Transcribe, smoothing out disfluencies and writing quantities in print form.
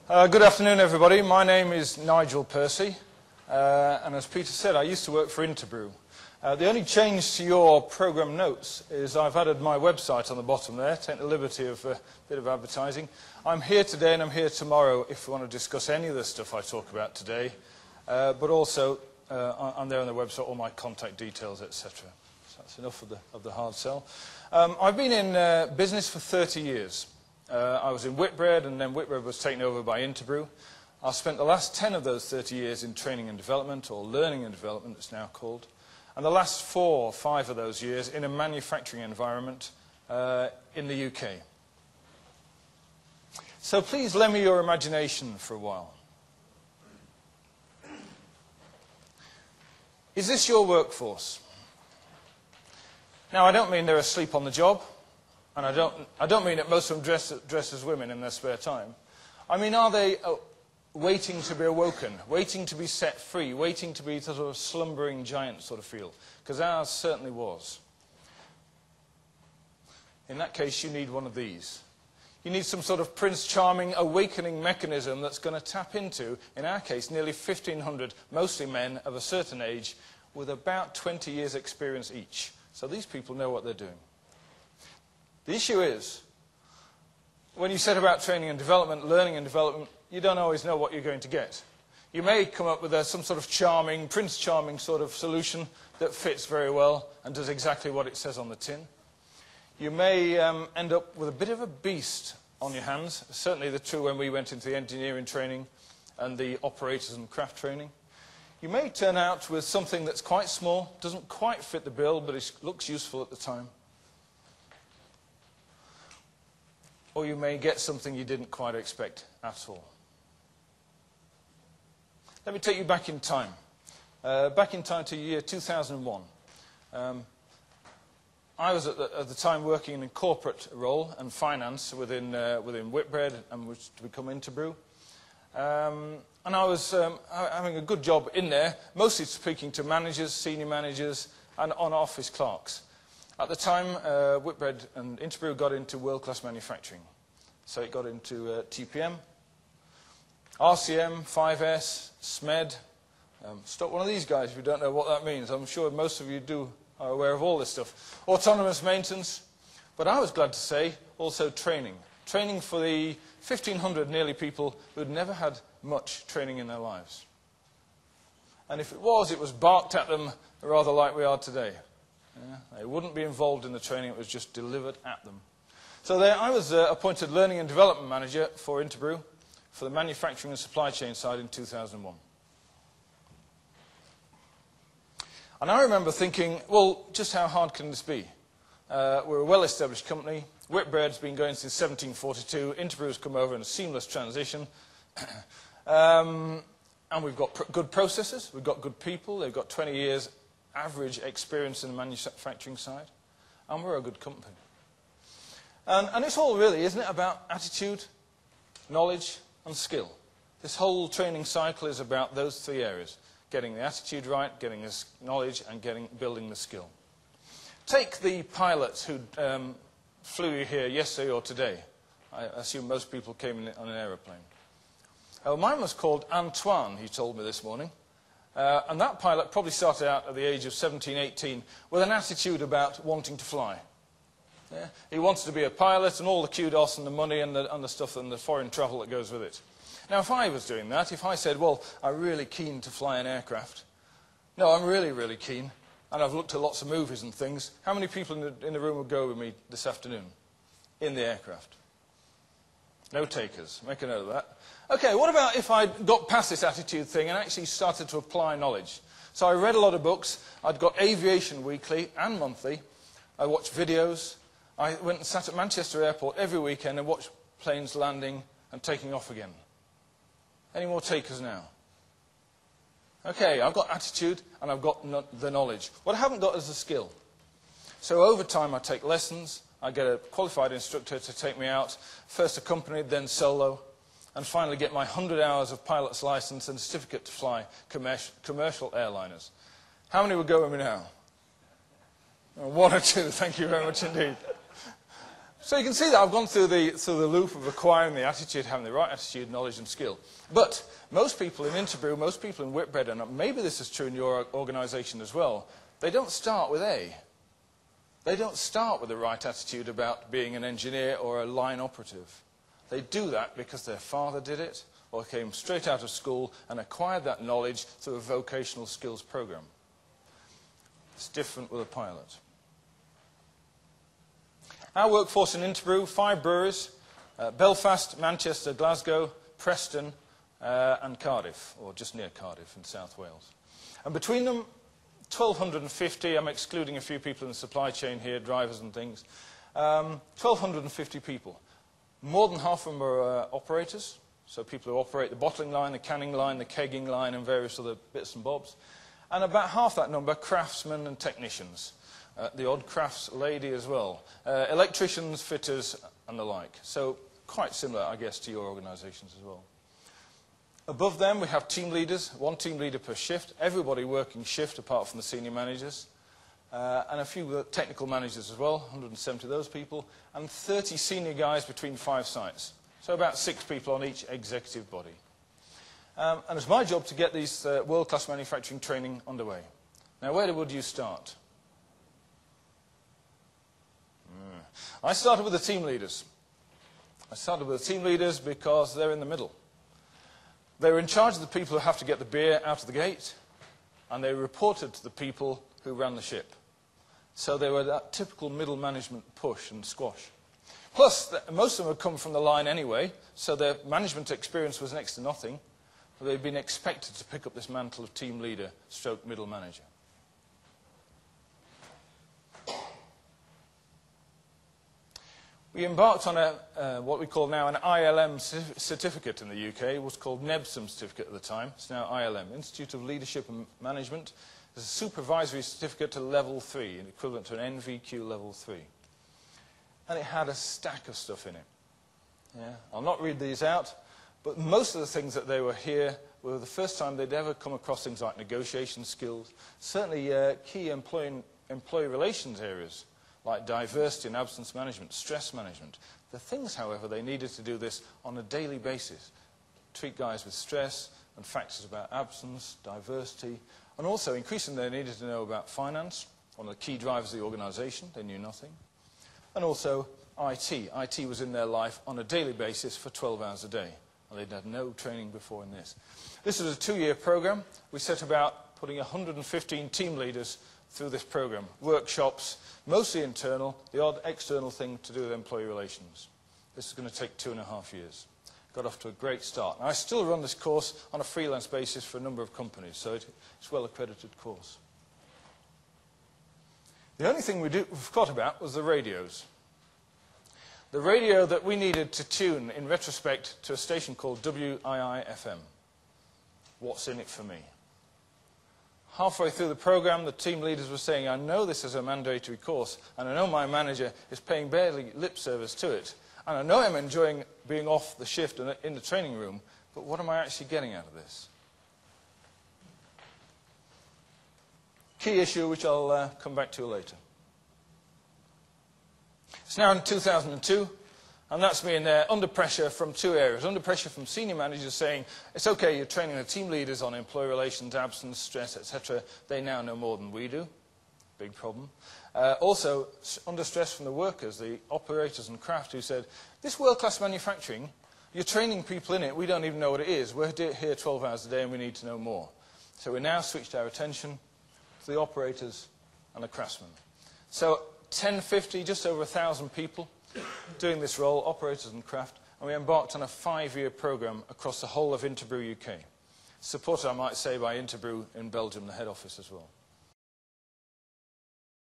Good afternoon, everybody. My name is Nigel Percy, and as Peter said, I used to work for Interbrew. The only change to your program notes is I've added my website on the bottom there, take the liberty of a bit of advertising. I'm here today and I'm here tomorrow if you want to discuss any of the stuff I talk about today, but also I'm there on the website, all my contact details, etc. So that's enough of the hard sell. I've been in business for 30 years. I was in Whitbread, and then Whitbread was taken over by Interbrew. I spent the last 10 of those 30 years in training and development, or learning and development, it's now called, and the last 4 or 5 of those years in a manufacturing environment in the UK. So please lend me your imagination for a while. Is this your workforce? Now, I don't mean they're asleep on the job. And I don't mean that most of them dress as women in their spare time. I mean, are they waiting to be awoken, waiting to be set free, waiting to be sort of a slumbering giant sort of feel? Because ours certainly was. In that case, you need one of these. You need some sort of Prince Charming awakening mechanism that's going to tap into, in our case, nearly 1,500, mostly men of a certain age, with about 20 years' experience each. So these people know what they're doing. The issue is, when you set about training and development, learning and development, you don't always know what you're going to get. You may come up with some sort of charming, Prince Charming sort of solution that fits very well and does exactly what it says on the tin. You may end up with a bit of a beast on your hands. Certainly the true when we went into the engineering training and the operators and craft training. You may turn out with something that's quite small, doesn't quite fit the bill, but it looks useful at the time. Or you may get something you didn't quite expect at all. Let me take you back in time. Back in time to year 2001. I was at the time working in a corporate role and finance within Whitbread and was to become Interbrew. And I was having a good job in there, mostly speaking to managers, senior managers, and on-office clerks. At the time, Whitbread and Interbrew got into world-class manufacturing. So it got into TPM, RCM, 5S, SMED. Stop one of these guys if you don't know what that means. I'm sure most of you are aware of all this stuff. Autonomous maintenance. But I was glad to say also training. Training for the 1,500 nearly people who'd never had much training in their lives. And if it was barked at them rather like we are today. Yeah, they wouldn't be involved in the training, it was just delivered at them. So there I was appointed Learning and Development Manager for Interbrew for the manufacturing and supply chain side in 2001. And I remember thinking, well, just how hard can this be? We're a well-established company. Whitbread's been going since 1742. Interbrew's come over in a seamless transition. And we've got good processes, we've got good people, they've got 20 years average experience in the manufacturing side, and we're a good company. And it's all really, isn't it, about attitude, knowledge, and skill. This whole training cycle is about those 3 areas. Getting the attitude right, getting the knowledge, and building the skill. Take the pilots who flew you here yesterday or today. I assume most people came in on an aeroplane. Mine was called Antoine, he told me this morning. And that pilot probably started out at the age of 17, 18 with an attitude about wanting to fly. Yeah? He wanted to be a pilot and all the kudos and the money and the stuff and the foreign travel that goes with it. Now, if I was doing that, if I said, well, I'm really keen to fly an aircraft. No, I'm really, really keen. And I've looked at lots of movies and things. How many people in the room would go with me this afternoon in the aircraft? No takers. Make a note of that. Okay, what about if I got past this attitude thing and actually started to apply knowledge? So I read a lot of books. I'd got Aviation Weekly and Monthly. I watched videos. I went and sat at Manchester Airport every weekend and watched planes landing and taking off again. Any more takers now? Okay, I've got attitude and I've got the knowledge. What I haven't got is the skill. So over time I take lessons. I get a qualified instructor to take me out, first accompanied, then solo, and finally get my 100 hours of pilot's license and certificate to fly commercial airliners. How many would go with me now? 1 or 2, thank you very much indeed. So you can see that I've gone through the loop of acquiring the attitude, having the right attitude, knowledge and skill. But most people in Interbrew, most people in Whitbread, and maybe this is true in your organisation as well, they don't start with A. They don't start with the right attitude about being an engineer or a line operative. They do that because their father did it, or came straight out of school and acquired that knowledge through a vocational skills program. It's different with a pilot. Our workforce in Interbrew, 5 breweries, Belfast, Manchester, Glasgow, Preston and Cardiff, or just near Cardiff in South Wales. And between them, 1,250, I'm excluding a few people in the supply chain here, drivers and things, 1,250 people. More than half of them are operators, so people who operate the bottling line, the canning line, the kegging line and various other bits and bobs. And about half that number, craftsmen and technicians. The odd crafts lady as well. Electricians, fitters, and the like. So quite similar, I guess, to your organisations as well. Above them, we have team leaders, 1 team leader per shift. Everybody working shift apart from the senior managers. And a few technical managers as well, 170 of those people. And 30 senior guys between 5 sites. So about 6 people on each executive body. And it's my job to get these world-class manufacturing training underway. Now, where would you start? I started with the team leaders. I started with the team leaders because they're in the middle. They were in charge of the people who have to get the beer out of the gate, and they reported to the people who ran the ship. So they were that typical middle management push and squash. Plus, most of them had come from the line anyway, so their management experience was next to nothing. But they'd been expected to pick up this mantle of team leader, stroke middle manager. We embarked on what we call now an ILM certificate in the UK. It was called NEBSM certificate at the time. It's now ILM, Institute of Leadership and Management. It's a supervisory certificate to level 3, equivalent to an NVQ level 3. And it had a stack of stuff in it. Yeah. I'll not read these out, but most of the things that they were here were the first time they'd ever come across things like negotiation skills, certainly key employee relations areas, like diversity and absence management, stress management. The things, however, they needed to do this on a daily basis. Treat guys with stress and factors about absence, diversity, and also increasingly they needed to know about finance, one of the key drivers of the organisation. They knew nothing. And also IT. IT was in their life on a daily basis for 12 hours a day. And they'd had no training before in this. This was a 2-year program. We set about putting 115 team leaders through this program. Workshops, mostly internal, the odd external thing to do with employee relations. This is going to take 2.5 years. Got off to a great start. Now, I still run this course on a freelance basis for a number of companies, so it's a well-accredited course. The only thing we forgot about was the radios. The radio that we needed to tune, in retrospect, to a station called WII-FM. What's in it for me? Halfway through the program, the team leaders were saying, I know this is a mandatory course, and I know my manager is paying barely lip service to it, and I know I'm enjoying being off the shift and in the training room, but what am I actually getting out of this? Key issue, which I'll come back to later. It's now in 2002, and that's been under pressure from 2 areas. Under pressure from senior managers saying, it's okay, you're training the team leaders on employee relations, absence, stress, etc. They now know more than we do. Big problem. Also, under stress from the workers, the operators and craft, who said, this world-class manufacturing, you're training people in it, we don't even know what it is. We're here 12 hours a day and we need to know more. So we now switched our attention to the operators and the craftsmen. So 1050, just over 1,000 people doing this role, operators and craft, and we embarked on a 5-year program across the whole of Interbrew UK. Supported, I might say, by Interbrew in Belgium, the head office as well.